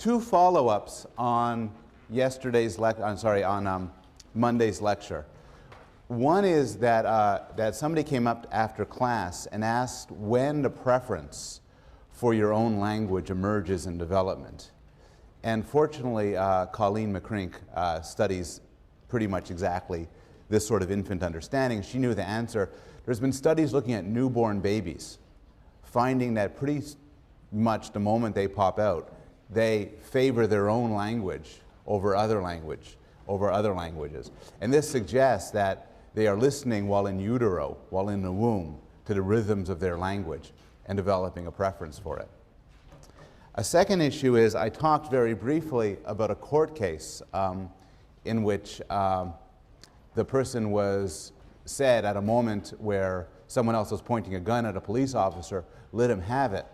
two follow-ups on Monday's lecture. One is that, that somebody came up after class and asked when the preference for your own language emerges in development. And fortunately, Colleen McCrink studies pretty much exactly this sort of infant understanding. She knew the answer. There's been studies looking at newborn babies, finding that pretty much the moment they pop out, they favor their own language over other languages. And this suggests that they are listening while in utero, while in the womb, to the rhythms of their language and developing a preference for it. A second issue is I talked very briefly about a court case in which the person was said at a moment where someone else was pointing a gun at a police officer, let him have it.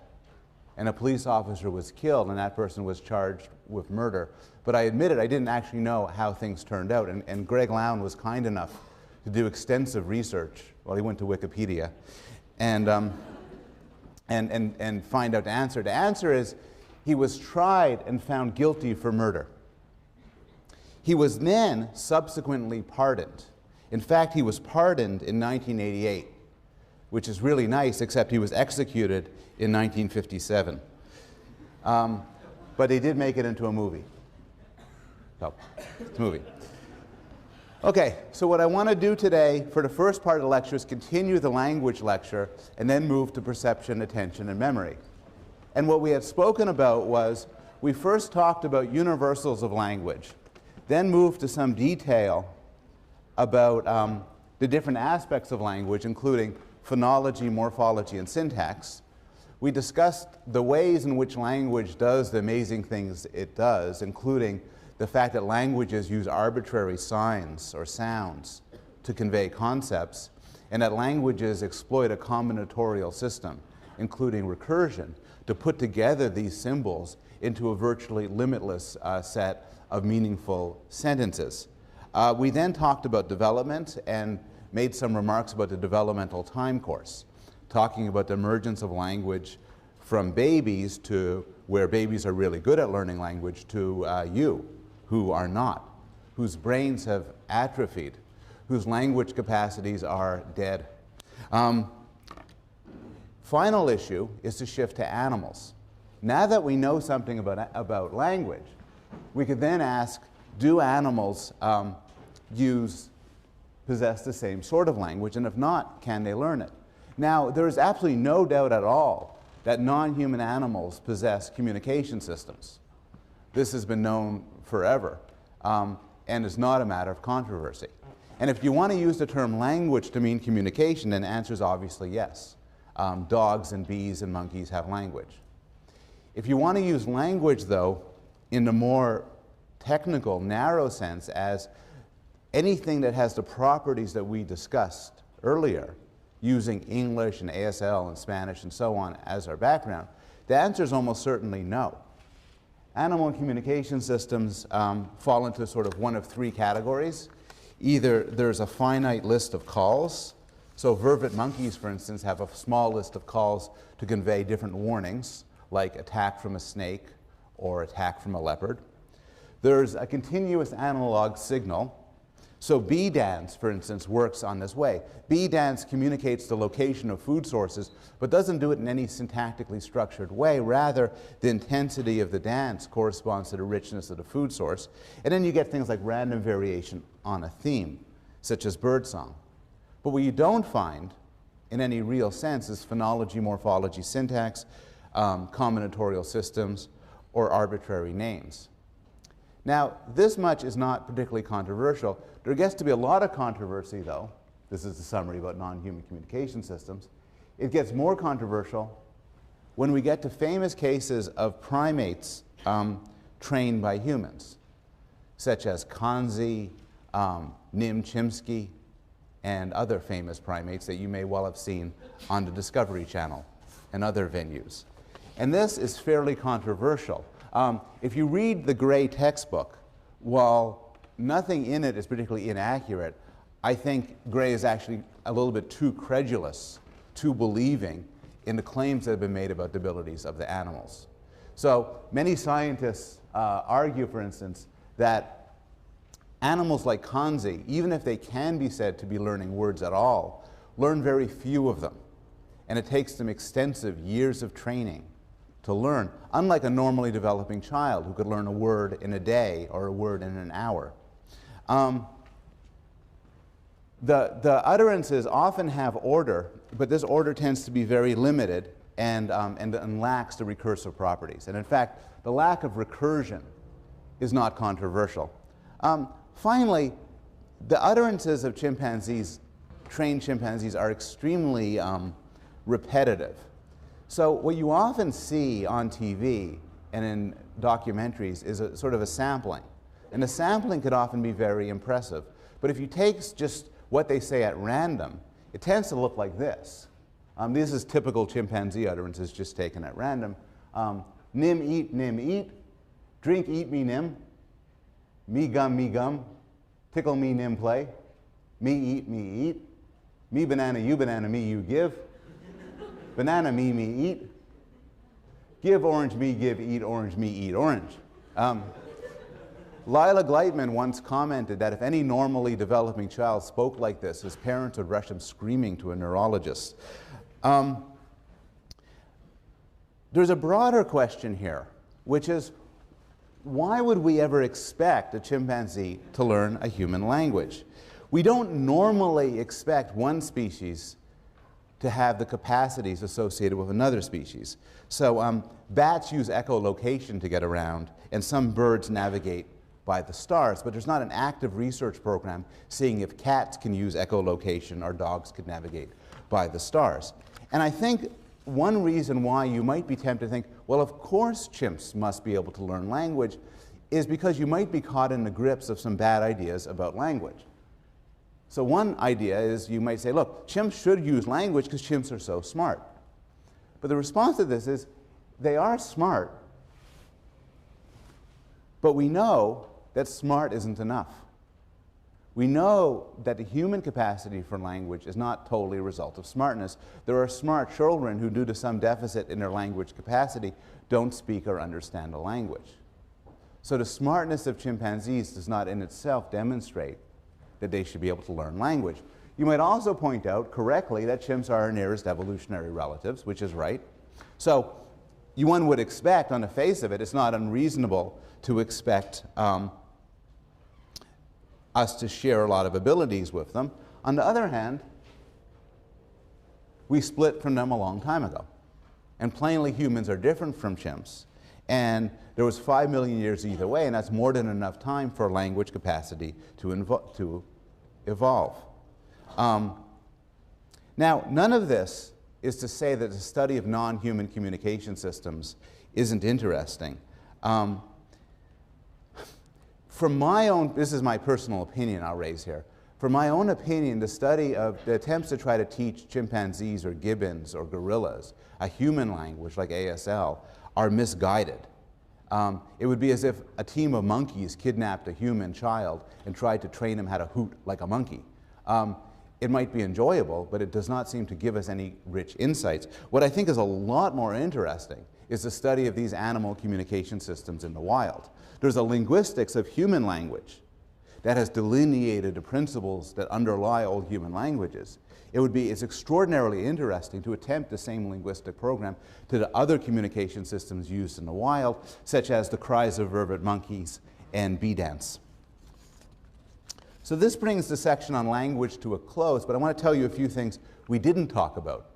And a police officer was killed, and that person was charged with murder. But I admitted I didn't actually know how things turned out, and Greg Lown was kind enough to do extensive research. Well, he went to Wikipedia and find out the answer. The answer is he was tried and found guilty for murder. He was then subsequently pardoned. In fact, he was pardoned in 1988, which is really nice, except he was executed in 1957. But they did make it into a movie. So, it's a movie. Okay, so what I want to do today for the first part of the lecture is continue the language lecture and then move to perception, attention, and memory. And what we had spoken about was we first talked about universals of language, then moved to some detail about the different aspects of language, including phonology, morphology, and syntax. We discussed the ways in which language does the amazing things it does, including the fact that languages use arbitrary signs or sounds to convey concepts, and that languages exploit a combinatorial system, including recursion, to put together these symbols into a virtually limitless set of meaningful sentences. We then talked about development and made some remarks about the developmental time course, talking about the emergence of language from babies to where babies are really good at learning language to you, who are not, whose brains have atrophied, whose language capacities are dead. Final issue is to shift to animals. Now that we know something about language, we could then ask, do animals possess the same sort of language, and if not, can they learn it? Now, there is absolutely no doubt at all that non-human animals possess communication systems. This has been known forever, and is not a matter of controversy. And if you want to use the term language to mean communication, then the answer is obviously yes. Dogs and bees and monkeys have language. If you want to use language, though, in the more technical, narrow sense as anything that has the properties that we discussed earlier, using English and ASL and Spanish and so on as our background, the answer is almost certainly no. Animal communication systems fall into sort of one of three categories. Either there's a finite list of calls. So vervet monkeys, for instance, have a small list of calls to convey different warnings, like attack from a snake or attack from a leopard. There's a continuous analog signal. So bee dance, for instance, works on this way. Bee dance communicates the location of food sources, but doesn't do it in any syntactically structured way. Rather, the intensity of the dance corresponds to the richness of the food source. And then you get things like random variation on a theme, such as birdsong. But what you don't find, in any real sense, is phonology, morphology, syntax, combinatorial systems, or arbitrary names. Now, this much is not particularly controversial. There gets to be a lot of controversy, though. This is a summary about non-human communication systems. It gets more controversial when we get to famous cases of primates trained by humans, such as Kanzi, Nim Chimpsky, and other famous primates that you may well have seen on the Discovery Channel and other venues. And this is fairly controversial. If you read the Gray textbook, while nothing in it is particularly inaccurate, I think Gray is actually a little bit too credulous, too believing in the claims that have been made about the abilities of the animals. So many scientists argue, for instance, that animals like kanzi, even if they can be said to be learning words at all, learn very few of them. And it takes them extensive years of training to learn, unlike a normally developing child who could learn a word in a day or a word in an hour. The utterances often have order, but this order tends to be very limited and lacks the recursive properties. And in fact, the lack of recursion is not controversial. Finally, the utterances of chimpanzees, trained chimpanzees, are extremely repetitive. So what you often see on TV and in documentaries is a sort of a sampling. And the sampling could often be very impressive. But if you take just what they say at random, it tends to look like this. This is typical chimpanzee utterances just taken at random. Nim, eat, drink, eat, me, gum, tickle, me, nim, play, me, eat, me, banana, you, give, banana, me, eat, give, orange, me, give, eat, orange. Lila Gleitman once commented that if any normally developing child spoke like this, his parents would rush him screaming to a neurologist. There's a broader question here, which is, why would we ever expect a chimpanzee to learn a human language? We don't normally expect one species to have the capacities associated with another species. So bats use echolocation to get around, and some birds navigate by the stars, but there's not an active research program seeing if cats can use echolocation or dogs could navigate by the stars. And I think one reason why you might be tempted to think, well, of course chimps must be able to learn language, is because you might be caught in the grips of some bad ideas about language. So one idea is you might say, look, chimps should use language because chimps are so smart. But the response to this is, they are smart, but we know that smart isn't enough. We know that the human capacity for language is not totally a result of smartness. There are smart children who, due to some deficit in their language capacity, don't speak or understand a language. So the smartness of chimpanzees does not in itself demonstrate that they should be able to learn language. You might also point out correctly that chimps are our nearest evolutionary relatives, which is right. So one would expect, on the face of it, it's not unreasonable to expect us to share a lot of abilities with them. On the other hand, we split from them a long time ago. And plainly humans are different from chimps. And there was 5 million years either way, and that's more than enough time for language capacity to evolve. Now, none of this is to say that the study of non-human communication systems isn't interesting. From my own, this is my personal opinion I'll raise here. From my own opinion, the study of the attempts to try to teach chimpanzees or gibbons or gorillas a human language like ASL are misguided. It would be as if a team of monkeys kidnapped a human child and tried to train him how to hoot like a monkey. It might be enjoyable, but it does not seem to give us any rich insights. What I think is a lot more interesting is the study of these animal communication systems in the wild. There's a linguistics of human language that has delineated the principles that underlie all human languages. It's extraordinarily interesting to attempt the same linguistic program to the other communication systems used in the wild, such as the cries of vervet monkeys and bee dance. So this brings the section on language to a close, but I want to tell you a few things we didn't talk about.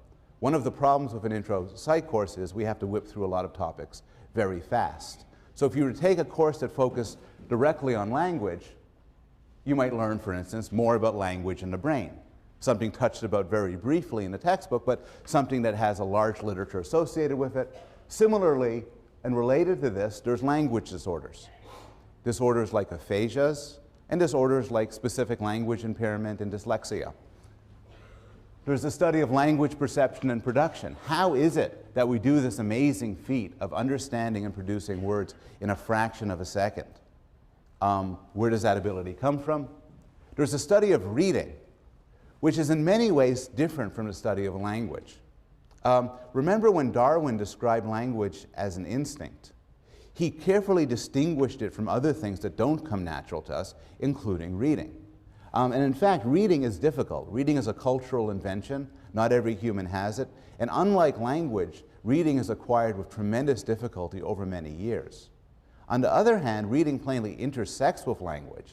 One of the problems with an intro psych course is we have to whip through a lot of topics very fast. So if you were to take a course that focused directly on language, you might learn, for instance, more about language in the brain. Something touched about very briefly in the textbook, but something that has a large literature associated with it. Similarly, and related to this, there's language disorders. Disorders like aphasias, and disorders like specific language impairment and dyslexia. There's the study of language perception and production. How is it that we do this amazing feat of understanding and producing words in a fraction of a second? Where does that ability come from? There's a study of reading, which is in many ways different from the study of language. Remember when Darwin described language as an instinct? He carefully distinguished it from other things that don't come natural to us, including reading. And in fact, reading is difficult. Reading is a cultural invention. Not every human has it. And unlike language, reading is acquired with tremendous difficulty over many years. On the other hand, reading plainly intersects with language.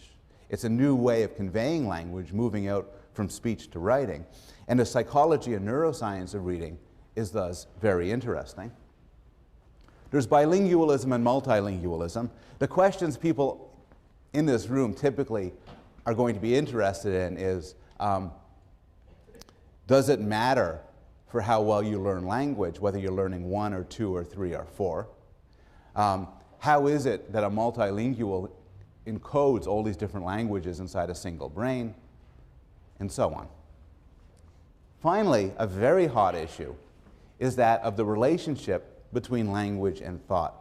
It's a new way of conveying language, moving out from speech to writing. And the psychology and neuroscience of reading is thus very interesting. There's bilingualism and multilingualism. The questions people in this room typically are going to be interested in is, does it matter for how well you learn language, whether you're learning 1 or 2 or 3 or 4? How is it that a multilingual encodes all these different languages inside a single brain? And so on. Finally, a very hot issue is that of the relationship between language and thought.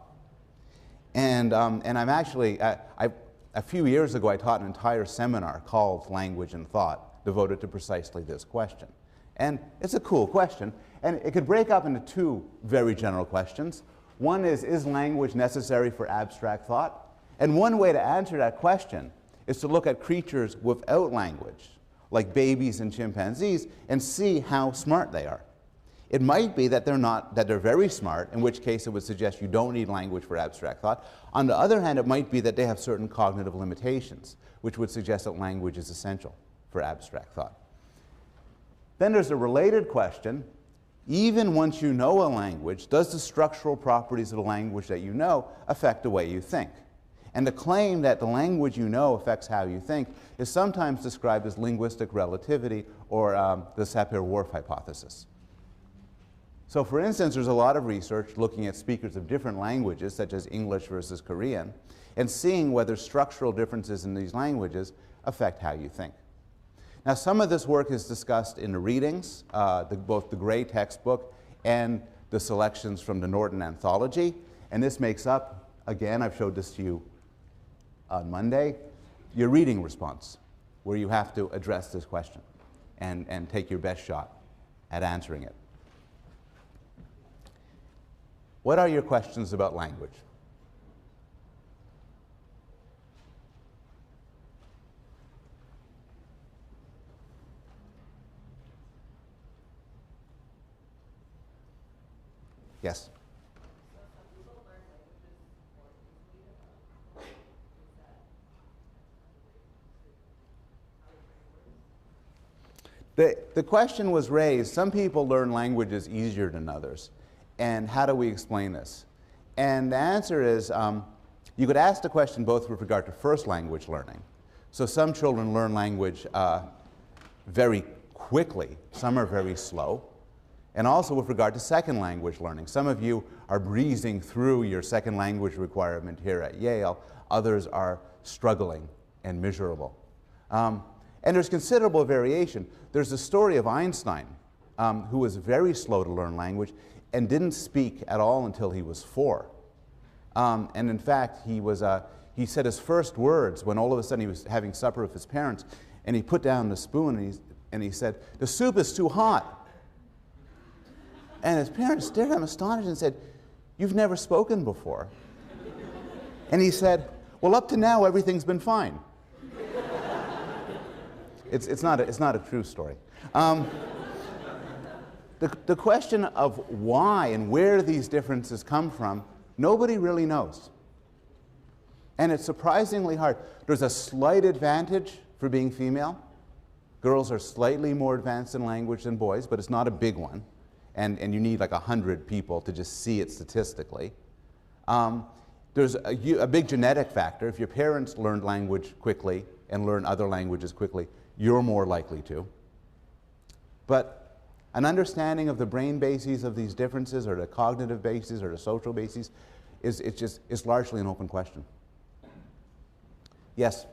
And I'm actually, a few years ago I taught an entire seminar called Language and Thought, devoted to precisely this question. And it's a cool question, and it could break up into 2 very general questions. One is language necessary for abstract thought? And one way to answer that question is to look at creatures without language, like babies and chimpanzees, and see how smart they are. It might be that they're very smart, in which case it would suggest you don't need language for abstract thought. On the other hand, it might be that they have certain cognitive limitations, which would suggest that language is essential for abstract thought. Then there's a related question. Even once you know a language, does the structural properties of the language that you know affect the way you think? And the claim that the language you know affects how you think is sometimes described as linguistic relativity, or the Sapir-Whorf hypothesis. So for instance, there's a lot of research looking at speakers of different languages, such as English versus Korean, and seeing whether structural differences in these languages affect how you think. Now, some of this work is discussed in the readings, both the Gray textbook and the selections from the Norton Anthology, and this makes up, again, I've showed this to you on Monday, your reading response, where you have to address this question and take your best shot at answering it. What are your questions about language? Yes? The question was raised, some people learn languages easier than others. And how do we explain this? And the answer is, you could ask the question both with regard to first language learning. So some children learn language very quickly, some are very slow. And also with regard to second language learning. Some of you are breezing through your second language requirement here at Yale, others are struggling and miserable. And there's considerable variation. There's a story of Einstein, who was very slow to learn language and didn't speak at all until he was 4. And in fact, he said his first words when all of a sudden he was having supper with his parents, and he put down the spoon and he said, "The soup is too hot." And his parents stared at him astonished and said, "You've never spoken before." And he said, "Well, up to now, everything's been fine." It's not a true story. The question of why and where these differences come from, nobody really knows. And it's surprisingly hard. There's a slight advantage for being female. Girls are slightly more advanced in language than boys, but it's not a big one. And you need like 100 people to just see it statistically. There's a big genetic factor. If your parents learned language quickly and learn other languages quickly, you're more likely to. But an understanding of the brain bases of these differences, or the cognitive bases, or the social bases, is largely an open question. Yes?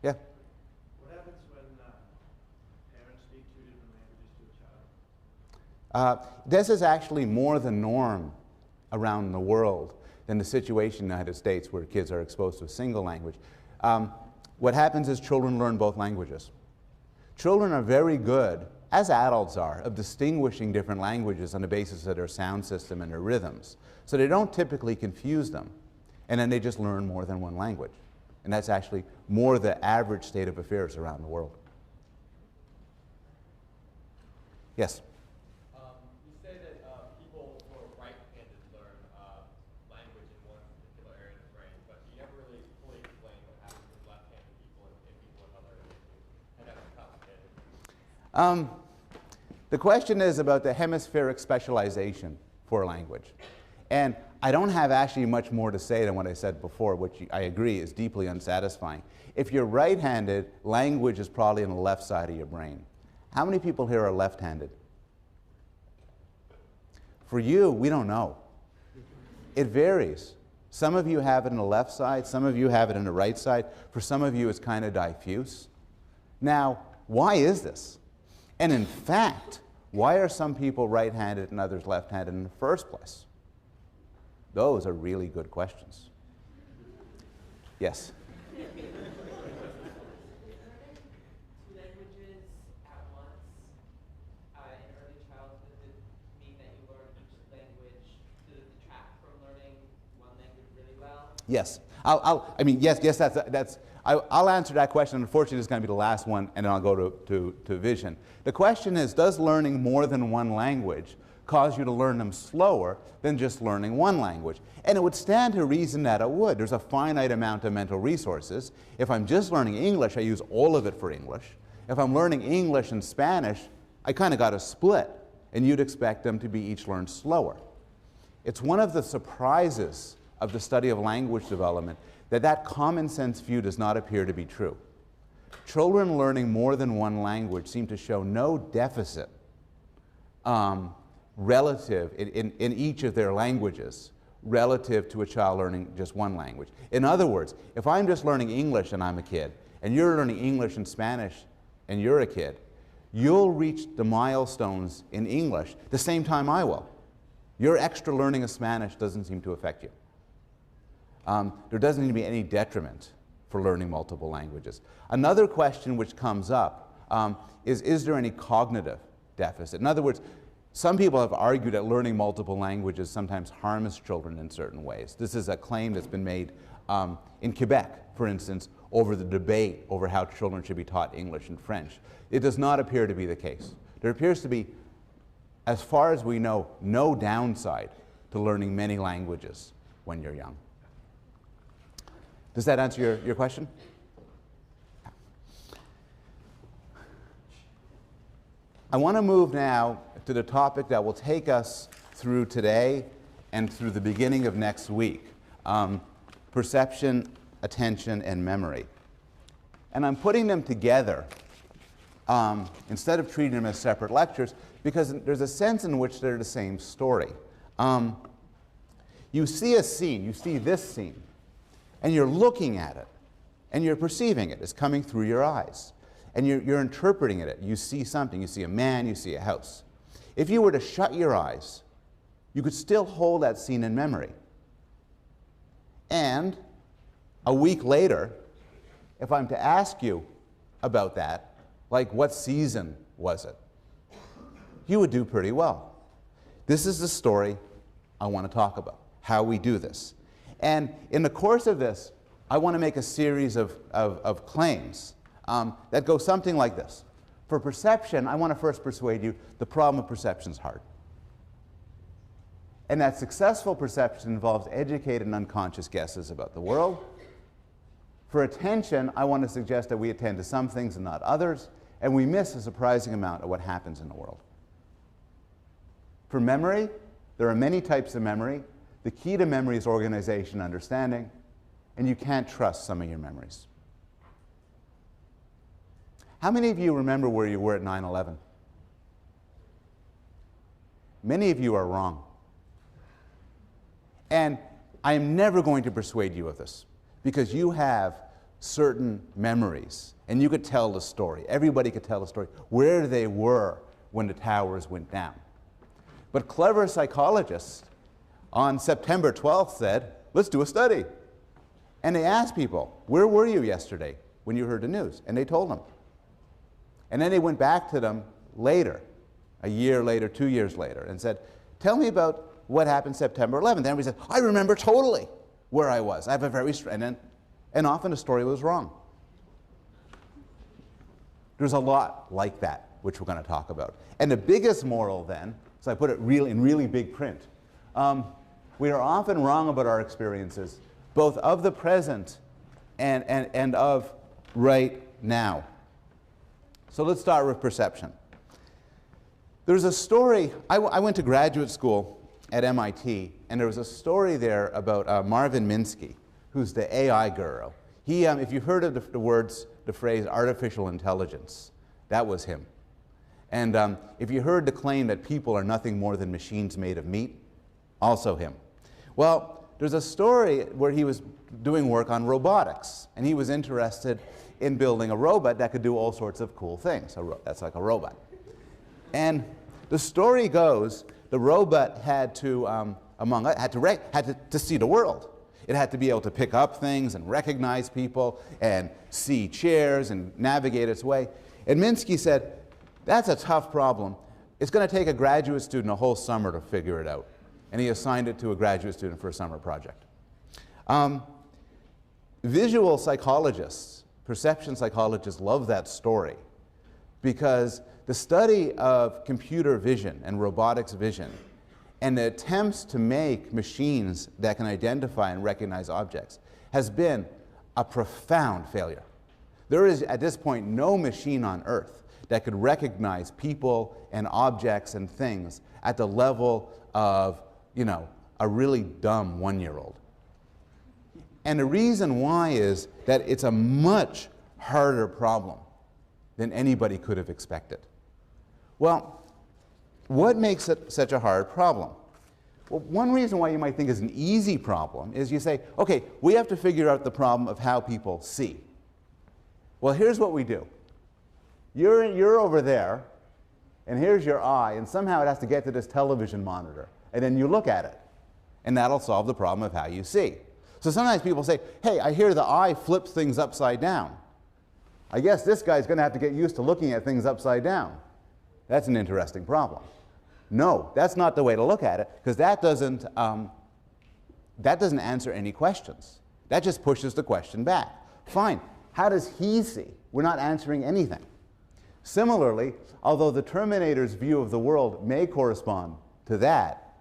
Yeah? What happens when parents speak 2 different languages to a child? This is actually more the norm around the world than the situation in the United States, where kids are exposed to a single language. What happens is children learn both languages. Children are very good as adults are, of distinguishing different languages on the basis of their sound system and their rhythms. So they don't typically confuse them. And then they just learn more than one language. And that's actually more the average state of affairs around the world. Yes? You say that people who are right-handed learn language in one particular area of the brain, but you never really fully explain what happens with left-handed people and people with other areas. And that's complicated. The question is about the hemispheric specialization for language. And I don't have actually much more to say than what I said before, which I agree is deeply unsatisfying. If you're right-handed, language is probably on the left side of your brain. How many people here are left-handed? For you, we don't know. It varies. Some of you have it on the left side, some of you have it on the right side. For some of you, it's kind of diffuse. Now, why is this? And in fact, why are some people right-handed and others left-handed in the first place? Those are really good questions. Yes? Two languages at once in early childhood that mean that you learn each language to detract from learning one language really well? Yes. I'll answer that question. Unfortunately, it's going to be the last one, and then I'll go to vision. The question is, does learning more than one language cause you to learn them slower than just learning one language? And it would stand to reason that it would. There's a finite amount of mental resources. If I'm just learning English, I use all of it for English. If I'm learning English and Spanish, I kind of got to split, and you'd expect them to be each learned slower. It's one of the surprises of the study of language development that common sense view does not appear to be true. Children learning more than one language seem to show no deficit relative in each of their languages relative to a child learning just one language. In other words, if I'm just learning English and I'm a kid, and you're learning English and Spanish and you're a kid, you'll reach the milestones in English the same time I will. Your extra learning of Spanish doesn't seem to affect you. There doesn't need to be any detriment for learning multiple languages. Another question which comes up is there any cognitive deficit? In other words, some people have argued that learning multiple languages sometimes harms children in certain ways. This is a claim that's been made in Quebec, for instance, over the debate over how children should be taught English and French. It does not appear to be the case. There appears to be, as far as we know, no downside to learning many languages when you're young. Does that answer your question? I want to move now to the topic that will take us through today and through the beginning of next week. Perception, attention, and memory. And I'm putting them together instead of treating them as separate lectures because there's a sense in which they're the same story. You see a scene, you see this scene, and you're looking at it, and you're perceiving it. It's coming through your eyes. And you're interpreting it. You see something. You see a man, you see a house. If you were to shut your eyes, you could still hold that scene in memory. And a week later, if I'm to ask you about that, like what season was it, you would do pretty well. This is the story I want to talk about, how we do this. And in the course of this, I want to make a series of claims that go something like this. For perception, I want to first persuade you the problem of perception is hard. And that successful perception involves educated and unconscious guesses about the world. For attention, I want to suggest that we attend to some things and not others, and we miss a surprising amount of what happens in the world. For memory, there are many types of memory. The key to memory is organization and understanding, and you can't trust some of your memories. How many of you remember where you were at 9/11? Many of you are wrong. And I am never going to persuade you of this, because you have certain memories, and you could tell the story. Everybody could tell the story, where they were when the towers went down. But clever psychologists on September 12th said, let's do a study. And they asked people, where were you yesterday when you heard the news? And they told them. And then they went back to them later, a year later, 2 years later, and said, tell me about what happened September 11th. And everybody said, I remember totally where I was. I have a very and often the story was wrong. There's a lot like that, which we're going to talk about. And the biggest moral then, so I put it in really big print, we are often wrong about our experiences, both of the present and of right now. So let's start with perception. There's a story, I went to graduate school at MIT, and there was a story there about Marvin Minsky, who's the AI guru. He, if you've heard of the phrase artificial intelligence, that was him. And if you heard the claim that people are nothing more than machines made of meat, also him. Well, there's a story where he was doing work on robotics, and he was interested in building a robot that could do all sorts of cool things. That's like a robot. And the story goes, the robot had to, had to see the world. It had to be able to pick up things and recognize people and see chairs and navigate its way. And Minsky said, that's a tough problem. It's going to take a graduate student a whole summer to figure it out. And he assigned it to a graduate student for a summer project. Visual psychologists, perception psychologists love that story because the study of computer vision and robotics vision and the attempts to make machines that can identify and recognize objects has been a profound failure. There is, at this point, no machine on Earth that could recognize people and objects and things at the level of, you know, a really dumb one-year-old. And the reason why is that it's a much harder problem than anybody could have expected. Well, what makes it such a hard problem? Well, one reason why you might think it's an easy problem is you say, okay, we have to figure out the problem of how people see. Well, here's what we do. You're over there, and here's your eye, and somehow it has to get to this television monitor, and then you look at it, and that'll solve the problem of how you see. So sometimes people say, hey, I hear the eye flips things upside down. I guess this guy's going to have to get used to looking at things upside down. That's an interesting problem. No, that's not the way to look at it, because that doesn't answer any questions. That just pushes the question back. Fine, how does he see? We're not answering anything. Similarly, although the Terminator's view of the world may correspond to that,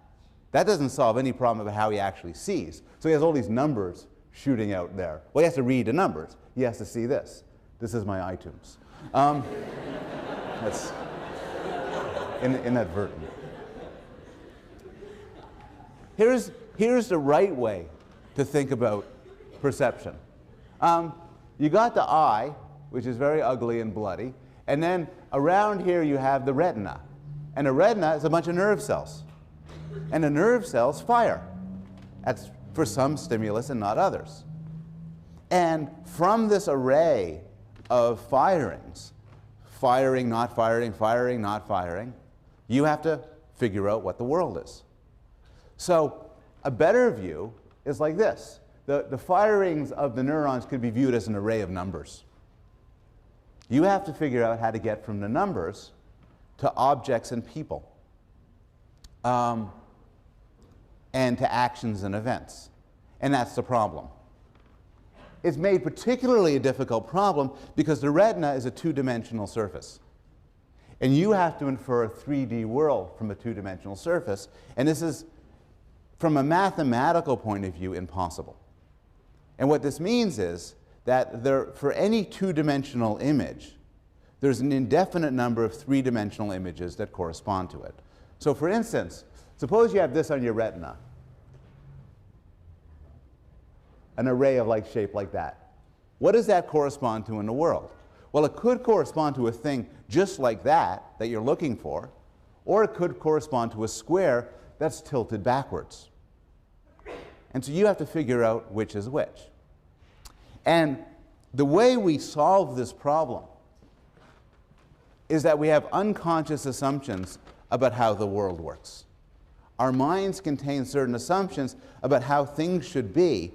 that doesn't solve any problem of how he actually sees. So he has all these numbers shooting out there. Well, he has to read the numbers. He has to see this. This is my iTunes. That's inadvertent. Here's the right way to think about perception. You got the eye, which is very ugly and bloody, and then around here you have the retina. And the retina is a bunch of nerve cells. And the nerve cells fire. That's for some stimulus and not others. And from this array of firings, firing, not firing, firing, not firing, you have to figure out what the world is. So a better view is like this. The firings of the neurons could be viewed as an array of numbers. You have to figure out how to get from the numbers to objects and people, and to actions and events. And that's the problem. It's made particularly a difficult problem because the retina is a two-dimensional surface. And you have to infer a 3D world from a two-dimensional surface, and this is, from a mathematical point of view, impossible. And what this means is that for any two-dimensional image, there's an indefinite number of three-dimensional images that correspond to it. So for instance, suppose you have this on your retina, an array of shape like that. What does that correspond to in the world? Well, it could correspond to a thing just like that you're looking for, or it could correspond to a square that's tilted backwards. And so you have to figure out which is which. And the way we solve this problem is that we have unconscious assumptions about how the world works. Our minds contain certain assumptions about how things should be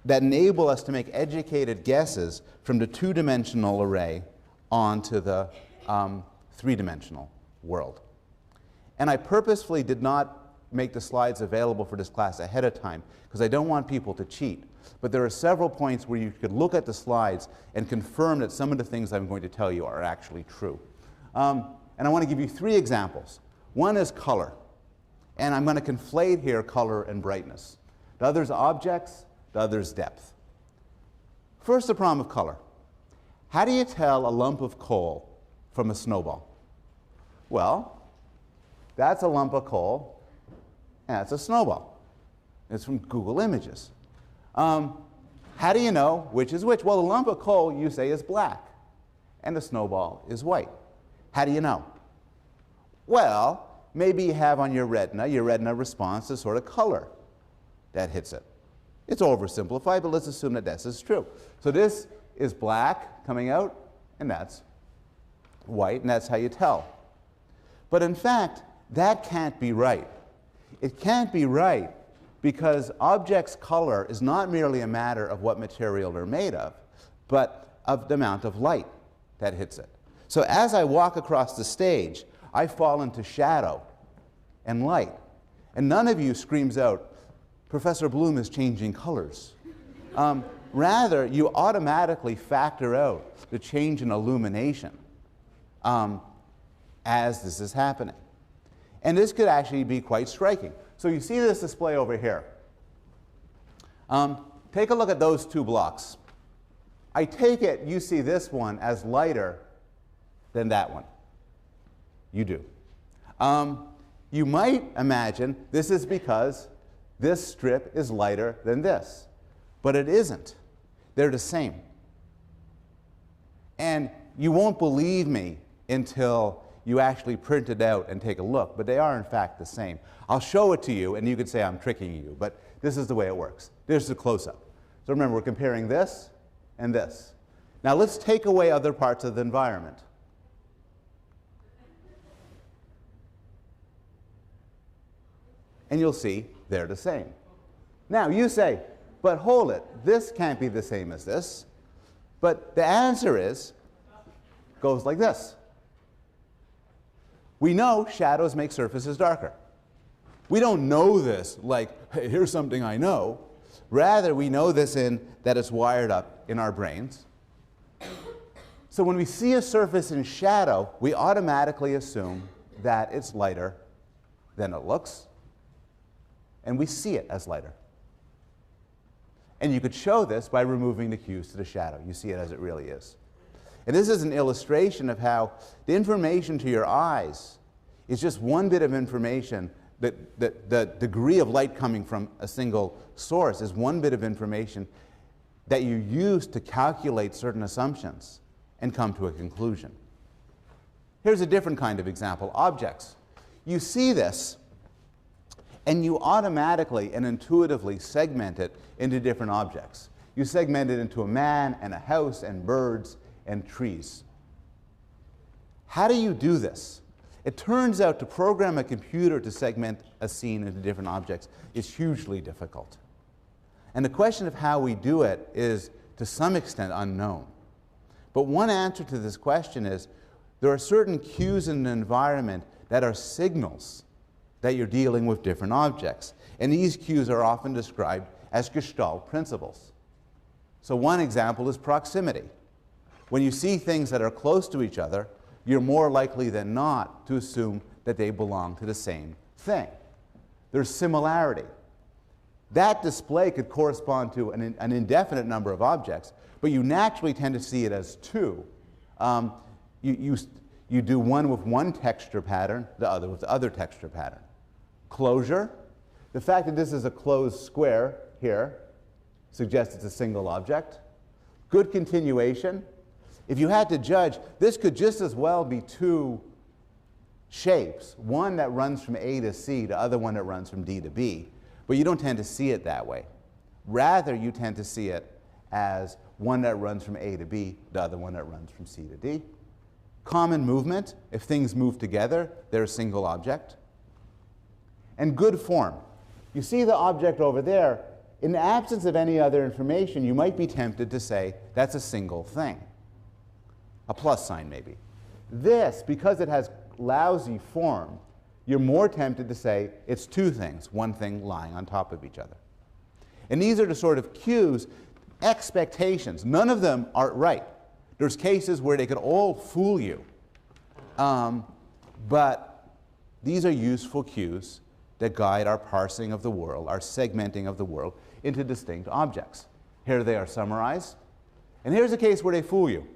that enable us to make educated guesses from the two-dimensional array onto the three-dimensional world. And I purposefully did not make the slides available for this class ahead of time because I don't want people to cheat. But there are several points where you could look at the slides and confirm that some of the things I'm going to tell you are actually true. And I want to give you 3 examples. One is color. And I'm going to conflate here color and brightness. The other is objects, the other is depth. First, the problem of color. How do you tell a lump of coal from a snowball? Well, that's a lump of coal, and that's a snowball. It's from Google Images. How do you know which is which? Well, the lump of coal, you say, is black, and the snowball is white. How do you know? Well, maybe you have on your retina responds to sort of color that hits it. It's oversimplified, but let's assume that this is true. So this is black coming out, and that's white, and that's how you tell. But in fact, that can't be right. It can't be right because objects' color is not merely a matter of what material they're made of, but of the amount of light that hits it. So as I walk across the stage, I fall into shadow and light. And none of you screams out, Professor Bloom is changing colors. Rather, you automatically factor out the change in illumination as this is happening. And this could actually be quite striking. So you see this display over here. Take a look at those 2 blocks. I take it you see this one as lighter than that one. You do. You might imagine this is because this strip is lighter than this. But it isn't. They're the same. And you won't believe me until you actually print it out and take a look, but they are in fact the same. I'll show it to you, and you could say I'm tricking you, but this is the way it works. There's the close-up. So remember, we're comparing this and this. Now let's take away other parts of the environment. And you'll see they're the same. Now you say, but hold it, this can't be the same as this. But the answer is, goes like this. We know shadows make surfaces darker. We don't know this like, hey, here's something I know. Rather, we know this in that it's wired up in our brains. So when we see a surface in shadow, we automatically assume that it's lighter than it looks, and we see it as lighter. And you could show this by removing the cues to the shadow. You see it as it really is. And this is an illustration of how the information to your eyes is just one bit of information. The degree of light coming from a single source is one bit of information that you use to calculate certain assumptions and come to a conclusion. Here's a different kind of example, objects. You see this, and you automatically and intuitively segment it into different objects. You segment it into a man and a house and birds and trees. How do you do this? It turns out to program a computer to segment a scene into different objects is hugely difficult. And the question of how we do it is, to some extent, unknown. But one answer to this question is, there are certain cues in the environment that are signals that you're dealing with different objects. And these cues are often described as Gestalt principles. So one example is proximity. When you see things that are close to each other, you're more likely than not to assume that they belong to the same thing. There's similarity. That display could correspond to an indefinite number of objects, but you naturally tend to see it as two. You do one with one texture pattern, the other with the other texture pattern. Closure. The fact that this is a closed square here suggests it's a single object. Good continuation. If you had to judge, this could just as well be two shapes, one that runs from A to C, the other one that runs from D to B, but you don't tend to see it that way. Rather, you tend to see it as one that runs from A to B, the other one that runs from C to D. Common movement. If things move together, they're a single object. And good form. You see the object over there. In the absence of any other information, you might be tempted to say that's a single thing. A plus sign, maybe. This, because it has lousy form, you're more tempted to say it's two things, one thing lying on top of each other. And these are the sort of cues, expectations. None of them are right. There's cases where they could all fool you. But these are useful cues that guide our parsing of the world, our segmenting of the world into distinct objects. Here they are summarized. And here's a case where they fool you.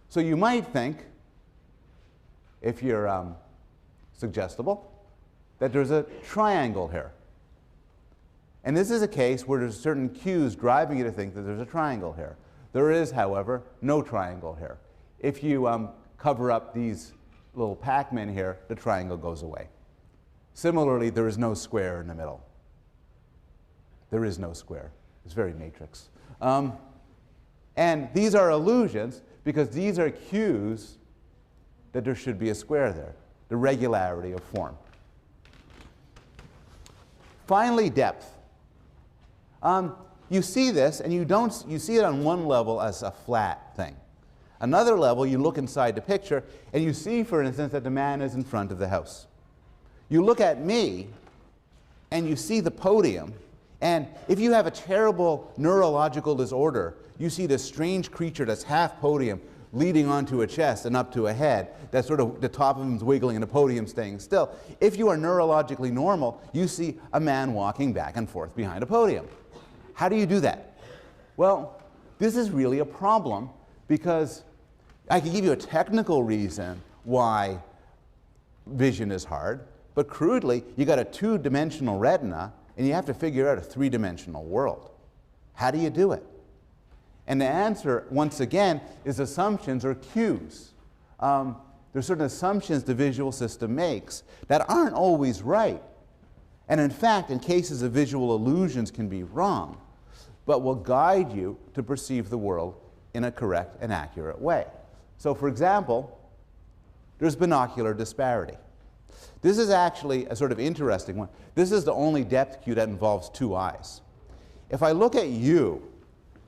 So you might think, if you're suggestible, that there's a triangle here. And this is a case where there's certain cues driving you to think that there's a triangle here. There is, however, no triangle here. If you cover up these little Pac-Men here, the triangle goes away. Similarly, there is no square in the middle. There is no square. It's very matrix. And these are illusions because these are cues that there should be a square there, the regularity of form. Finally, depth. You see this, and you see it on one level as a flat thing. Another level, you look inside the picture, and you see, for instance, that the man is in front of the house. You look at me, and you see the podium, and if you have a terrible neurological disorder, you see this strange creature that's half podium leading onto a chest and up to a head, that sort of the top of him is wiggling and the podium staying still. If you are neurologically normal, you see a man walking back and forth behind a podium. How do you do that? Well, this is really a problem because I can give you a technical reason why vision is hard, but crudely, you got a two-dimensional retina and you have to figure out a three-dimensional world. How do you do it? And the answer, once again, is assumptions or cues. There's certain assumptions the visual system makes that aren't always right. And in fact, in cases of visual illusions can be wrong, but will guide you to perceive the world in a correct and accurate way. So for example, there's binocular disparity. This is actually a sort of interesting one. This is the only depth cue that involves two eyes. If I look at you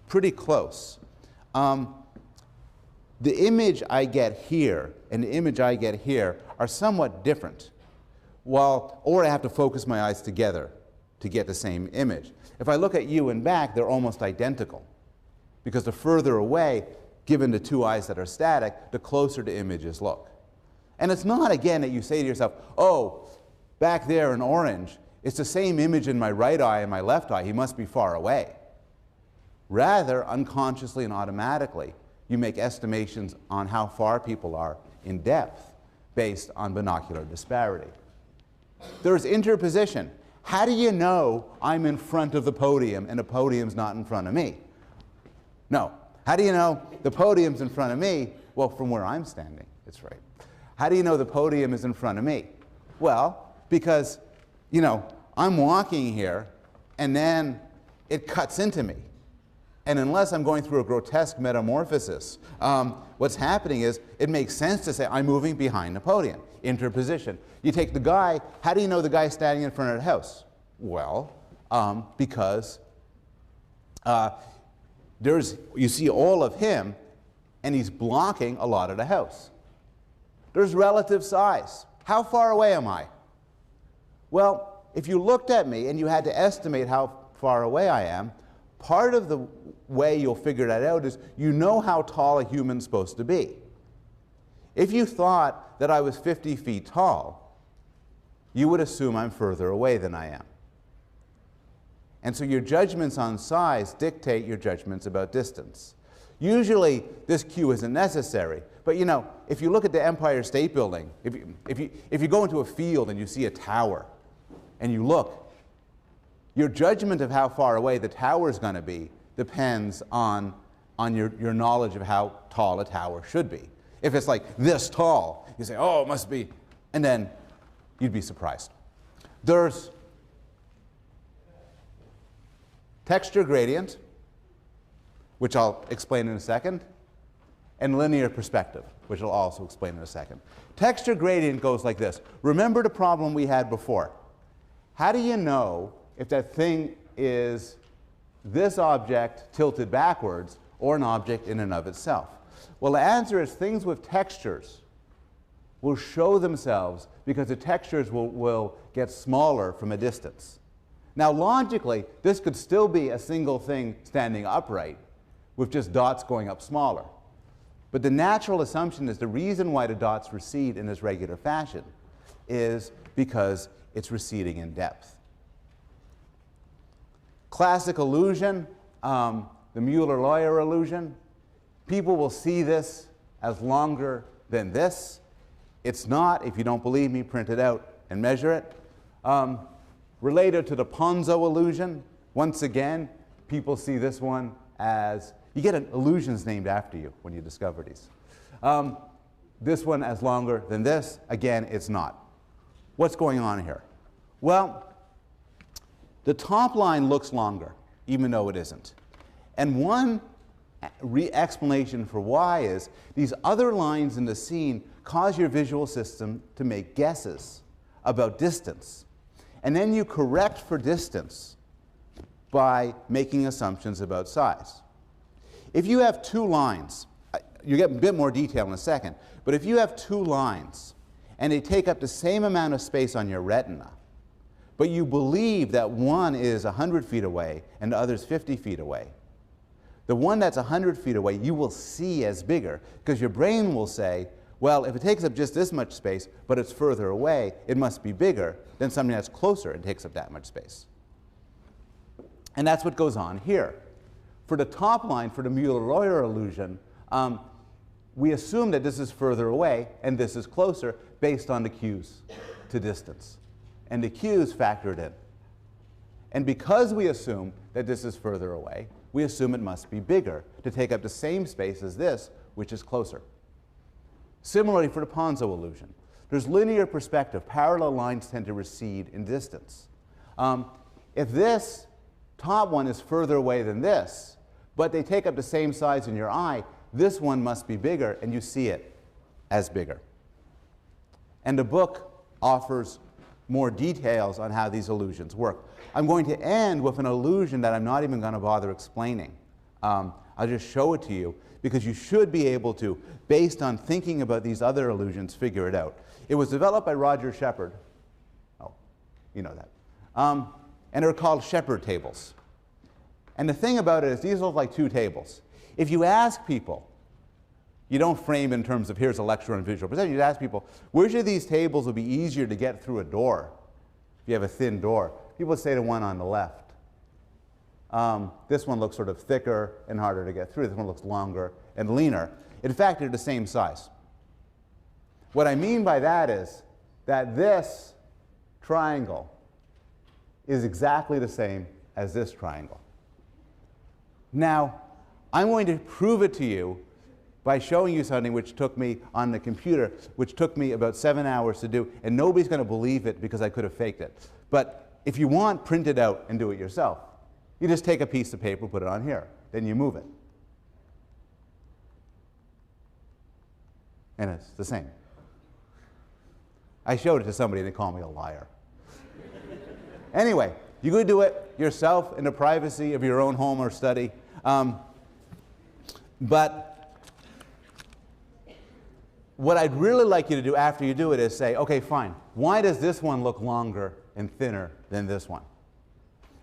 pretty close, the image I get here and the image I get here are somewhat different. Or I have to focus my eyes together to get the same image. If I look at you and back, they're almost identical. Because the further away, given the two eyes that are static, the closer the images look. And it's not, again, that you say to yourself, oh, back there in orange, it's the same image in my right eye and my left eye, he must be far away. Rather, unconsciously and automatically, you make estimations on how far people are in depth based on binocular disparity. There's interposition. How do you know I'm in front of the podium and the podium's not in front of me? No. How do you know the podium's in front of me? Well, from where I'm standing, it's right. How do you know the podium is in front of me? Well, because, I'm walking here and then it cuts into me. And unless I'm going through a grotesque metamorphosis, what's happening is it makes sense to say I'm moving behind the podium. Interposition. You take the guy, how do you know the guy standing in front of the house? Well, because you see all of him and he's blocking a lot of the house. There's relative size. How far away am I? Well, if you looked at me and you had to estimate how far away I am, part of the way you'll figure that out is you know how tall a human's supposed to be. If you thought that I was 50 feet tall, you would assume I'm further away than I am. And so your judgments on size dictate your judgments about distance. Usually this cue isn't necessary, but if you look at the Empire State Building, if you go into a field and you see a tower and you look, your judgment of how far away the tower is going to be depends on your knowledge of how tall a tower should be. If it's like this tall, you say, oh, it must be, and then you'd be surprised. There's texture gradient, which I'll explain in a second, and linear perspective, which I'll also explain in a second. Texture gradient goes like this. Remember the problem we had before. How do you know if that thing is this object tilted backwards or an object in and of itself? Well, the answer is things with textures will show themselves because the textures will get smaller from a distance. Now, logically, this could still be a single thing standing upright with just dots going up smaller. But the natural assumption is the reason why the dots recede in this regular fashion is because it's receding in depth. Classic illusion, the Mueller-Lawyer illusion. People will see this as longer than this. It's not. If you don't believe me, print it out and measure it. Related to the Ponzo illusion, once again, people see this one as, you get illusions named after you when you discover these. This one as longer than this, again, it's not. What's going on here? Well, the top line looks longer, even though it isn't. And one explanation for why is these other lines in the scene cause your visual system to make guesses about distance. And then you correct for distance by making assumptions about size. If you have two lines, you get a bit more detail in a second, but if you have two lines and they take up the same amount of space on your retina, but you believe that one is 100 feet away and the other is 50 feet away, the one that's 100 feet away you will see as bigger because your brain will say, well, if it takes up just this much space, but it's further away, it must be bigger than something that's closer and takes up that much space. And that's what goes on here. For the top line, for the Mueller-Lawyer illusion, we assume that this is further away and this is closer based on the cues to distance. And the cues factored in. And because we assume that this is further away, we assume it must be bigger to take up the same space as this, which is closer. Similarly for the Ponzo illusion. There's linear perspective. Parallel lines tend to recede in distance. If this top one is further away than this, but they take up the same size in your eye, this one must be bigger, and you see it as bigger. And the book offers more details on how these illusions work. I'm going to end with an illusion that I'm not even going to bother explaining. I'll just show it to you because you should be able to, based on thinking about these other illusions, figure it out. It was developed by Roger Shepard. Oh, you know that. And they're called Shepard tables. And the thing about it is these look like two tables. If you ask people, you don't frame in terms of here's a lecture on visual perception, you ask people, which of these tables would be easier to get through a door if you have a thin door? People would say the one on the left. This one looks sort of thicker and harder to get through. This one looks longer and leaner. In fact, they're the same size. What I mean by that is that this triangle is exactly the same as this triangle. Now, I'm going to prove it to you by showing you something which took me on the computer, which took me about 7 hours to do, and nobody's going to believe it because I could have faked it. But if you want, print it out and do it yourself. You just take a piece of paper, put it on here, then you move it. And it's the same. I showed it to somebody and they called me a liar. Anyway, you could do it yourself in the privacy of your own home or study. But what I'd really like you to do after you do it is say, okay, fine, why does this one look longer and thinner than this one?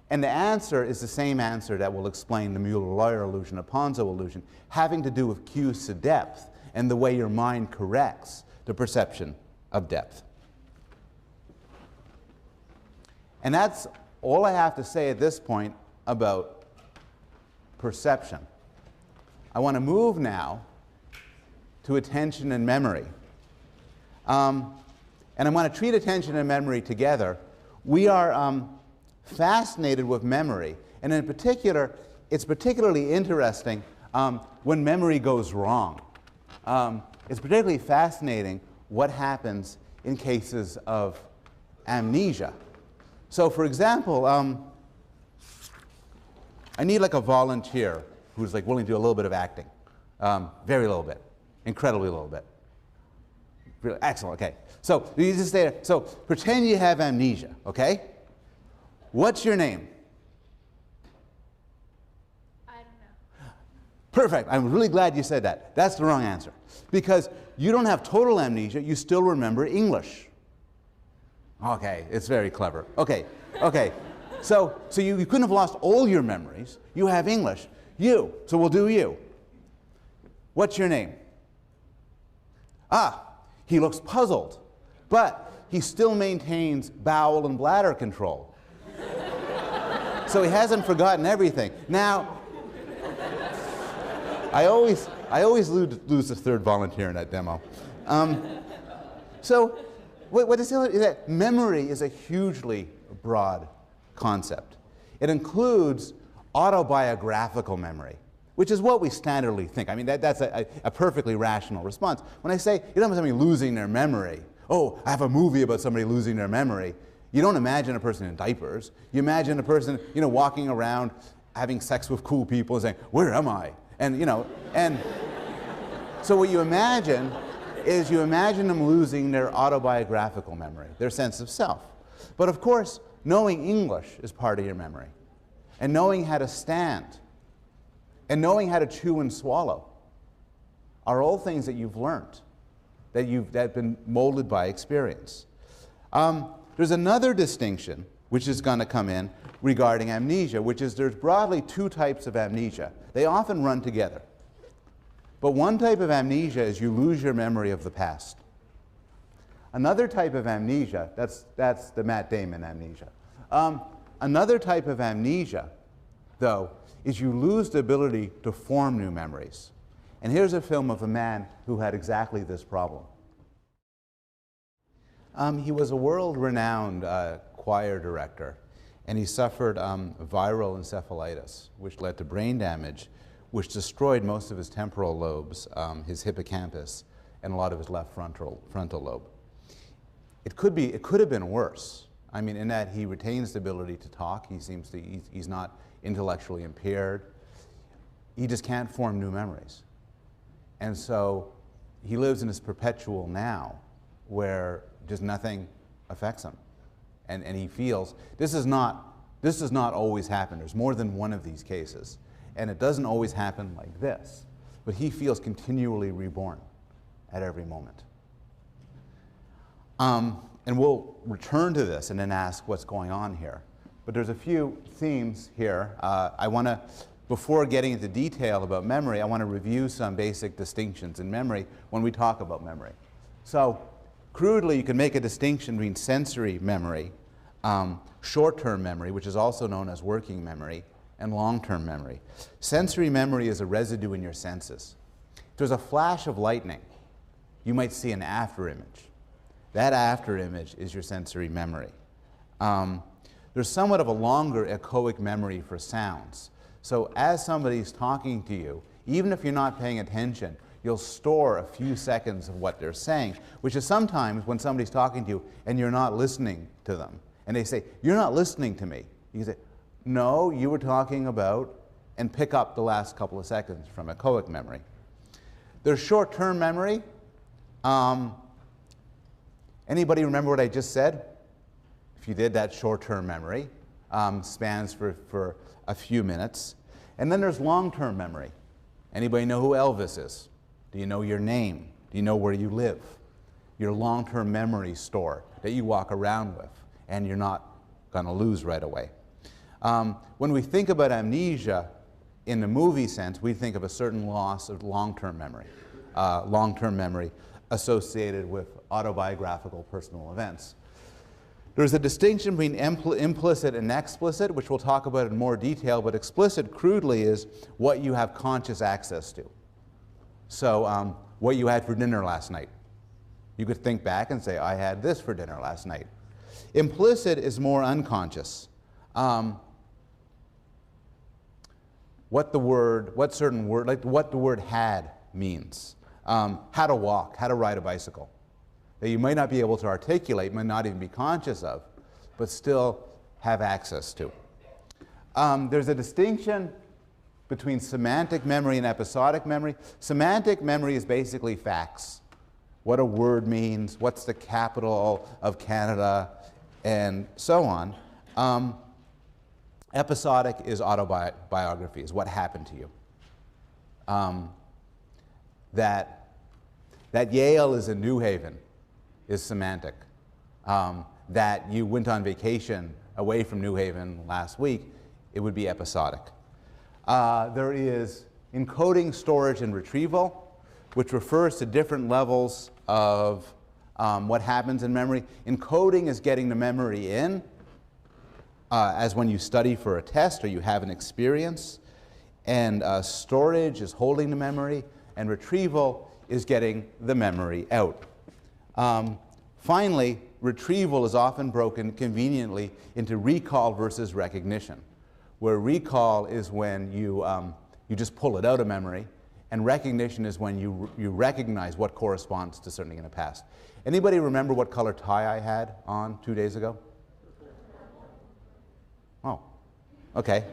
And the answer is the same answer that will explain the Mueller-Lawyer illusion, the Ponzo illusion, having to do with cues to depth and the way your mind corrects the perception of depth. And that's all I have to say at this point about perception. I want to move now to attention and memory. And I want to treat attention and memory together. We are fascinated with memory, and in particular, it's particularly interesting when memory goes wrong. It's particularly fascinating what happens in cases of amnesia. So, for example, I need like a volunteer who's like willing to do a little bit of acting, very little bit, incredibly little bit. Really excellent. Okay. So you just stay there. So pretend you have amnesia. Okay. What's your name? I don't know. Perfect. I'm really glad you said that. That's the wrong answer. Because you don't have total amnesia, you still remember English. Okay, it's very clever. Okay. So you couldn't have lost all your memories. You have English. You. So we'll do you. What's your name? Ah, he looks puzzled, but he still maintains bowel and bladder control. So he hasn't forgotten everything. Now, I always lose the third volunteer in that demo. So what is that memory is a hugely broad concept. It includes autobiographical memory, which is what we standardly think. I mean, that's a perfectly rational response. When I say, you don't have somebody losing their memory, oh, I have a movie about somebody losing their memory, you don't imagine a person in diapers. You imagine a person, walking around having sex with cool people and saying, where am I? And so what you imagine is you imagine them losing their autobiographical memory, their sense of self. But of course, knowing English is part of your memory. And knowing how to stand, and knowing how to chew and swallow are all things that you've learned, that have been molded by experience. There's another distinction which is going to come in regarding amnesia, which is there's broadly two types of amnesia. They often run together. But one type of amnesia is you lose your memory of the past. Another type of amnesia, that's the Matt Damon amnesia. Another type of amnesia, though, is you lose the ability to form new memories. And here's a film of a man who had exactly this problem. He was a world-renowned choir director, and he suffered viral encephalitis, which led to brain damage, which destroyed most of his temporal lobes, his hippocampus, and a lot of his left frontal lobe. It could have been worse. I mean, in that he retains the ability to talk. He's not intellectually impaired. He just can't form new memories. And so he lives in this perpetual now where just nothing affects him. And he feels, this does not always happen. There's more than one of these cases. And it doesn't always happen like this. But he feels continually reborn at every moment. And we'll return to this and then ask what's going on here. But there's a few themes here. Before getting into detail about memory, I want to review some basic distinctions in memory when we talk about memory. So, crudely, you can make a distinction between sensory memory, short-term memory, which is also known as working memory, and long-term memory. Sensory memory is a residue in your senses. If there's a flash of lightning, you might see an after-image. That after-image is your sensory memory. There's somewhat of a longer echoic memory for sounds. So as somebody's talking to you, even if you're not paying attention, you'll store a few seconds of what they're saying, which is sometimes when somebody's talking to you and you're not listening to them. And they say, you're not listening to me. You can say, no, you were talking about, and pick up the last couple of seconds from echoic memory. There's short-term memory. Anybody remember what I just said? If you did, that short-term memory spans for a few minutes. And then there's long-term memory. Anybody know who Elvis is? Do you know your name? Do you know where you live? Your long-term memory store that you walk around with and you're not going to lose right away. When we think about amnesia in the movie sense, we think of a certain loss of long-term memory associated with autobiographical personal events. There's a distinction between implicit and explicit, which we'll talk about in more detail, but explicit, crudely, is what you have conscious access to. So what you had for dinner last night. You could think back and say, I had this for dinner last night. Implicit is more unconscious. What the word had means. How to walk, how to ride a bicycle. That you might not be able to articulate, might not even be conscious of, but still have access to. There's a distinction between semantic memory and episodic memory. Semantic memory is basically facts. What a word means, what's the capital of Canada, and so on. Episodic is autobiography, is what happened to you. that Yale is in New Haven is semantic. That you went on vacation away from New Haven last week, it would be episodic. There is encoding, storage, and retrieval, which refers to different levels of what happens in memory. Encoding is getting the memory in, as when you study for a test or you have an experience. And storage is holding the memory, and retrieval is getting the memory out. Finally, retrieval is often broken conveniently into recall versus recognition, where recall is when you just pull it out of memory, and recognition is when you recognize what corresponds to something in the past. Anybody remember what color tie I had on 2 days ago? Oh, okay.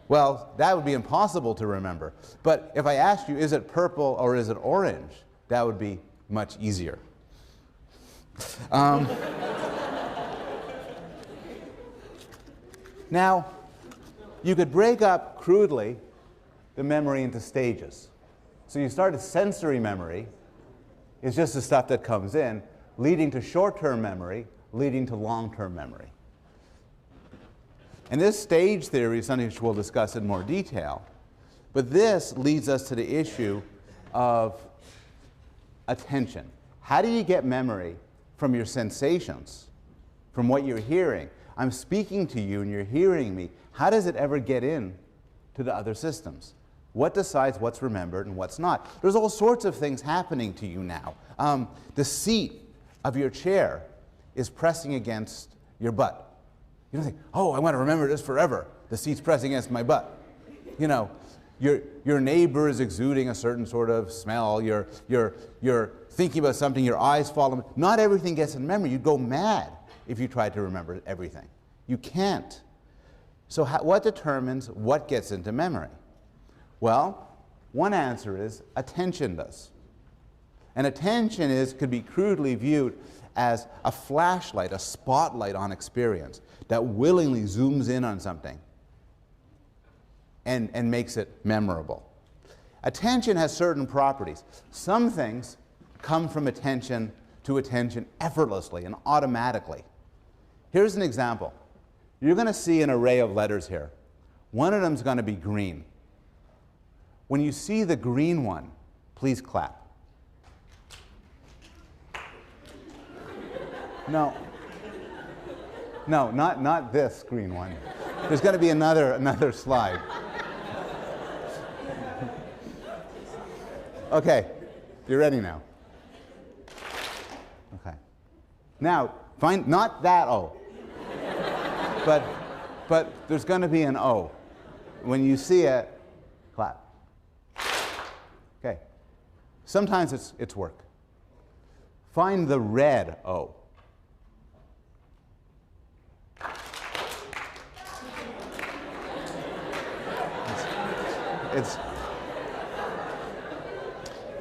Well, that would be impossible to remember. But if I asked you, is it purple or is it orange, that would be much easier. Now, you could break up crudely the memory into stages. So you start with sensory memory. It's just the stuff that comes in, leading to short-term memory, leading to long-term memory. And this stage theory is something which we'll discuss in more detail. But this leads us to the issue of attention. How do you get memory from your sensations, from what you're hearing? I'm speaking to you and you're hearing me. How does it ever get in to the other systems? What decides what's remembered and what's not? There's all sorts of things happening to you now. The seat of your chair is pressing against your butt. You don't think, oh, I want to remember this forever. The seat's pressing against my butt. You know, your neighbor is exuding a certain sort of smell. You're thinking about something, your eyes follow. Not everything gets in memory. You'd go mad if you tried to remember everything. You can't. So what determines what gets into memory? Well, one answer is attention does. And attention could be crudely viewed as a flashlight, a spotlight on experience that willingly zooms in on something and makes it memorable. Attention has certain properties. Some things come from attention to attention effortlessly and automatically. Here's an example. You're going to see an array of letters here. One of them is going to be green. When you see the green one, please clap. No, not this green one. There's going to be another slide. Okay, you're ready now. Okay. Now, find not that O, but there's going to be an O. When you see it, clap. Okay. Sometimes it's work. Find the red O.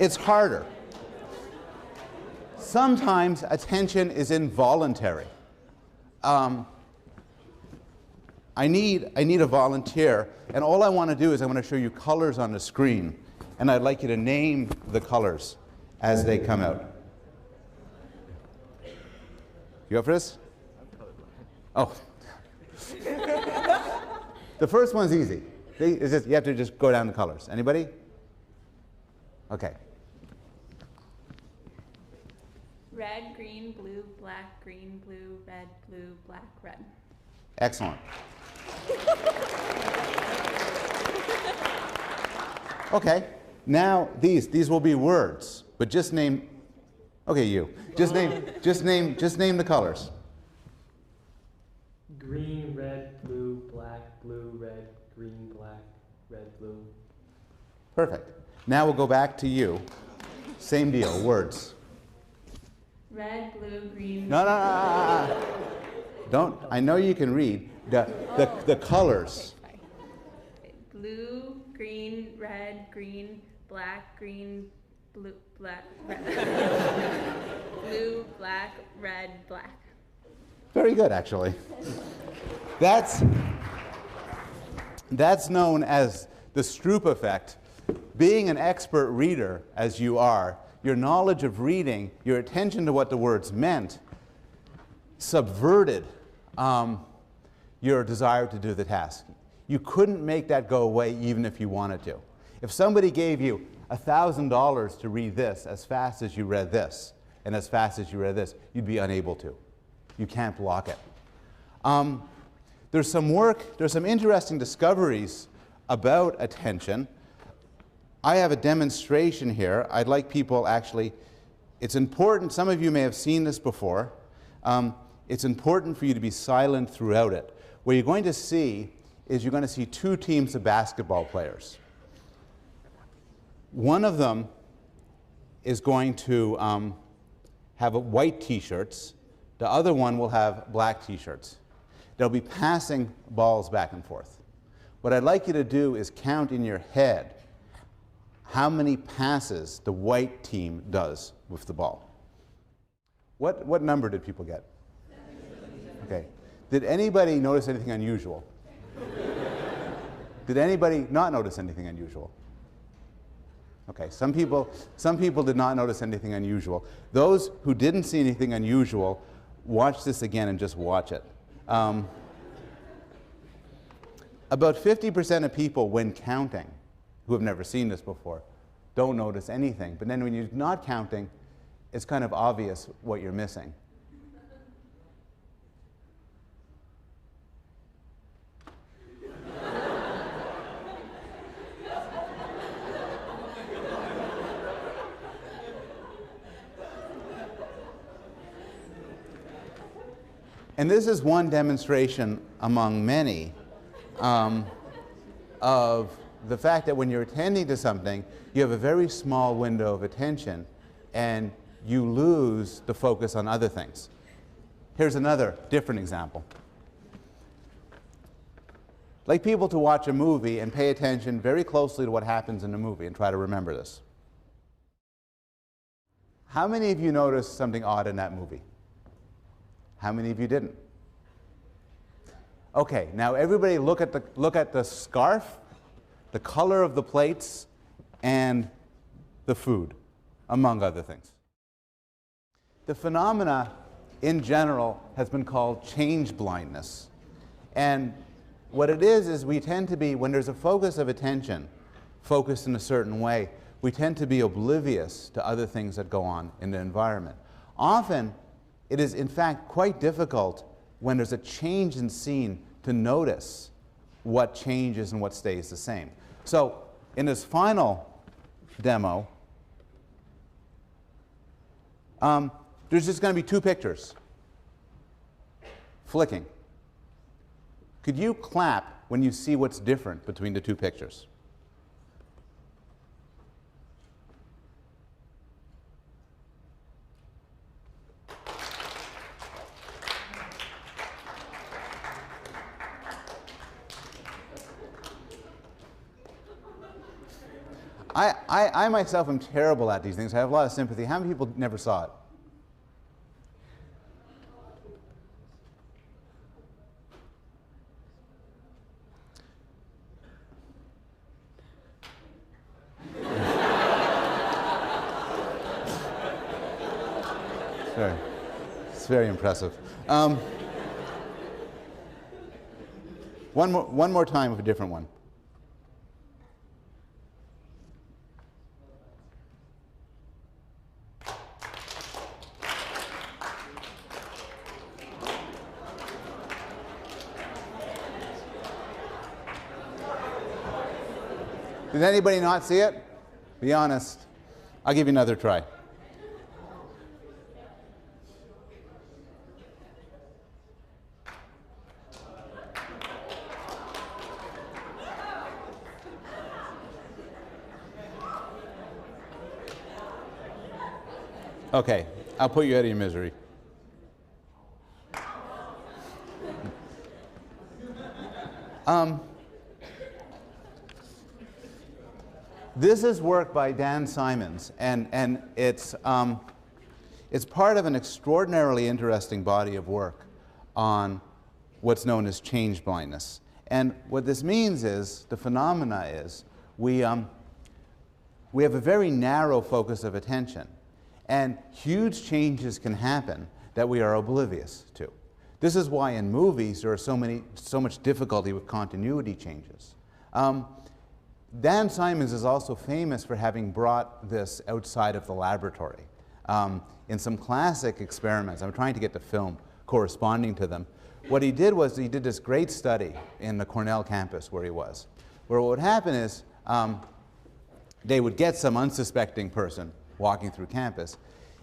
It's harder. Sometimes attention is involuntary. I need a volunteer, and all I want to do is I want to show you colors on the screen, and I'd like you to name the colors as they come out. You up for this? Oh. The first one's easy. You have to just go down the colors. Anybody? Okay. Red, green, blue, black, green, blue, red, blue, black, red. Excellent. Okay. Now these will be words, but just name. Okay, you. Just name the colors. Green, red, blue, red, green, black, red, blue. Perfect. Now we'll go back to you. Same deal, words. Red, blue, green. No. Don't. I know you can read the colors. Okay, sorry. Blue, green, red, green, black, green, blue, black, red. Blue, black, red, black. Very good, actually. That's known as the Stroop effect. Being an expert reader, as you are, your knowledge of reading, your attention to what the words meant, subverted your desire to do the task. You couldn't make that go away even if you wanted to. If somebody gave you $1,000 to read this as fast as you read this, and as fast as you read this, you'd be unable to. You can't block it. There's some interesting discoveries about attention. I have a demonstration here. I'd like people actually, it's important, some of you may have seen this before. It's important for you to be silent throughout it. What you're going to see is you're going to see two teams of basketball players. One of them is going to have white t-shirts. The other one will have black t-shirts. They'll be passing balls back and forth. What I'd like you to do is count in your head how many passes the white team does with the ball. What number did people get? Okay. Did anybody notice anything unusual? Did anybody not notice anything unusual? Okay, some people did not notice anything unusual. Those who didn't see anything unusual, watch this again and just watch it. About 50% of people, when counting, who have never seen this before, don't notice anything. But then when you're not counting, it's kind of obvious what you're missing. And this is one demonstration among many of the fact that when you're attending to something, you have a very small window of attention and you lose the focus on other things. Here's another different example. I'd like people to watch a movie and pay attention very closely to what happens in the movie and try to remember this. How many of you noticed something odd in that movie? How many of you didn't? Okay, now everybody look at the scarf, the color of the plates, and the food, among other things. The phenomena in general has been called change blindness. And what it is we tend to be, when there's a focus of attention, focused in a certain way, we tend to be oblivious to other things that go on in the environment. Often, it is in fact quite difficult when there's a change in scene to notice what changes and what stays the same. So in this final demo, there's just going to be two pictures flicking. Could you clap when you see what's different between the two pictures? I myself am terrible at these things. I have a lot of sympathy. How many people never saw it? It's very impressive. One more time with a different one. Did anybody not see it? Be honest. I'll give you another try. Okay, I'll put you out of your misery. This is work by Dan Simons, and it's part of an extraordinarily interesting body of work on what's known as change blindness. And what this means is, the phenomena is, we have a very narrow focus of attention. And huge changes can happen that we are oblivious to. This is why in movies there are so much difficulty with continuity changes. Dan Simons is also famous for having brought this outside of the laboratory. In some classic experiments, I'm trying to get the film corresponding to them, what he did was he did this great study in the Cornell campus where he was, where what would happen is they would get some unsuspecting person walking through campus,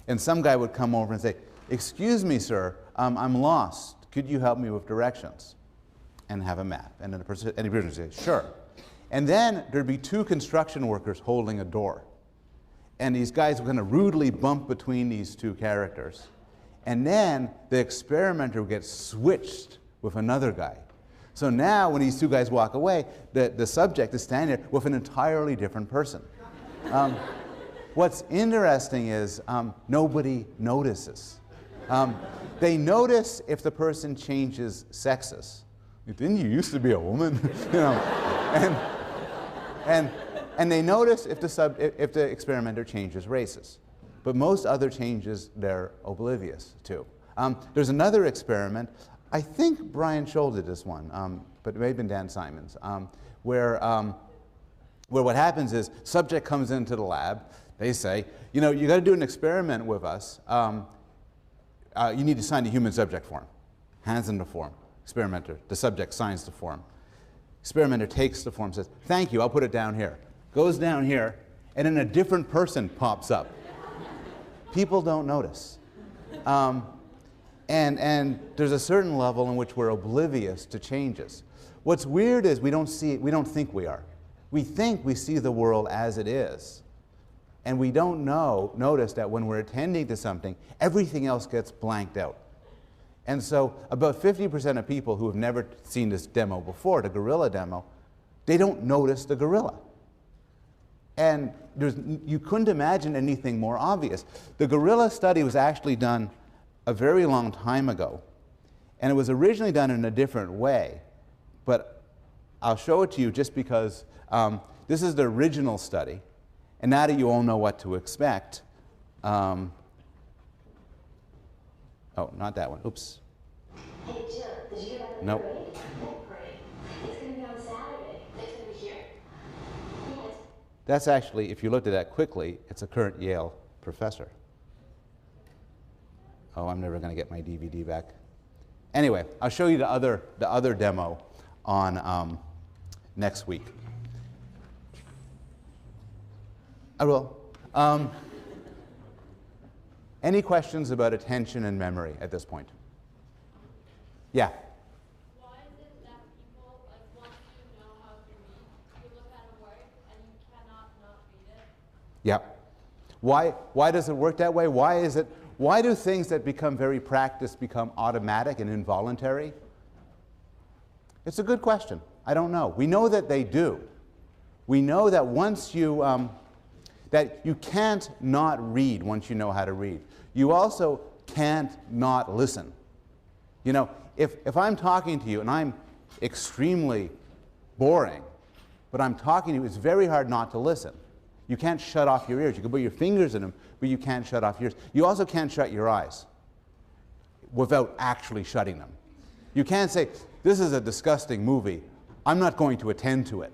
and some guy would come over and say, "Excuse me, sir, I'm lost. Could you help me with directions?" And have a map. And then the person would say, "Sure." And then there'd be two construction workers holding a door. And these guys were going to rudely bump between these two characters. And then the experimenter would get switched with another guy. So now when these two guys walk away, the subject is standing there with an entirely different person. What's interesting is nobody notices. They notice if the person changes sexes. Didn't you used to be a woman? You know, and they notice if the experimenter changes races. But most other changes they're oblivious to. There's another experiment, I think Brian Scholl did this one, but it may have been Dan Simons, where what happens is subject comes into the lab, they say, you know, you got to do an experiment with us. You need to sign the human subject form. Hands in the form. Experimenter, the subject signs the form. Experimenter takes the form, says, "Thank you, I'll put it down here." Goes down here, and then a different person pops up. People don't notice. And there's a certain level in which we're oblivious to changes. What's weird is we don't think we are. We think we see the world as it is. And we don't notice that when we're attending to something, everything else gets blanked out. And so about 50% of people who have never seen this demo before, the gorilla demo, they don't notice the gorilla. And you couldn't imagine anything more obvious. The gorilla study was actually done a very long time ago. And it was originally done in a different way. But I'll show it to you just because this is the original study. And now that you all know what to expect, oh, not that one. Oops. Hey, Jill, did you hear about the Nope. parade? It's going to be on Saturday. It's going to be here. Yes. That's actually, if you looked at that quickly, it's a current Yale professor. Oh, I'm never going to get my DVD back. Anyway, I'll show you the other demo on next week. I will. Any questions about attention and memory at this point? Yeah? Why is it that people, like, once you know how to read, you look at a word and you cannot not read it? Yeah. Why does it work that way? Why do things that become very practiced become automatic and involuntary? It's a good question. I don't know. We know that they do. We know that once you, that you can't not read once you know how to read. You also can't not listen. You know, if I'm talking to you and I'm extremely boring, but I'm talking to you, it's very hard not to listen. You can't shut off your ears. You can put your fingers in them, but you can't shut off your ears. You also can't shut your eyes without actually shutting them. You can't say, "This is a disgusting movie. I'm not going to attend to it."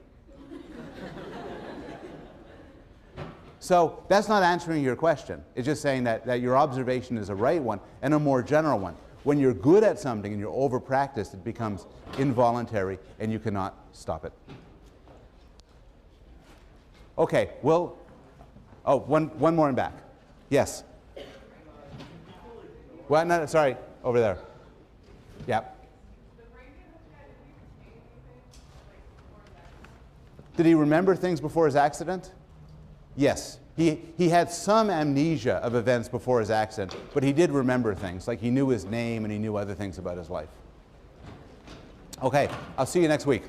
So that's not answering your question. It's just saying that your observation is a right one and a more general one. When you're good at something and you're over-practiced, it becomes involuntary and you cannot stop it. Okay, well, oh, one more in back. Yes? Well, no, sorry, over there. Yeah. Did he remember things before his accident? Yes. He had some amnesia of events before his accident, but he did remember things, like he knew his name and he knew other things about his life. Okay, I'll see you next week.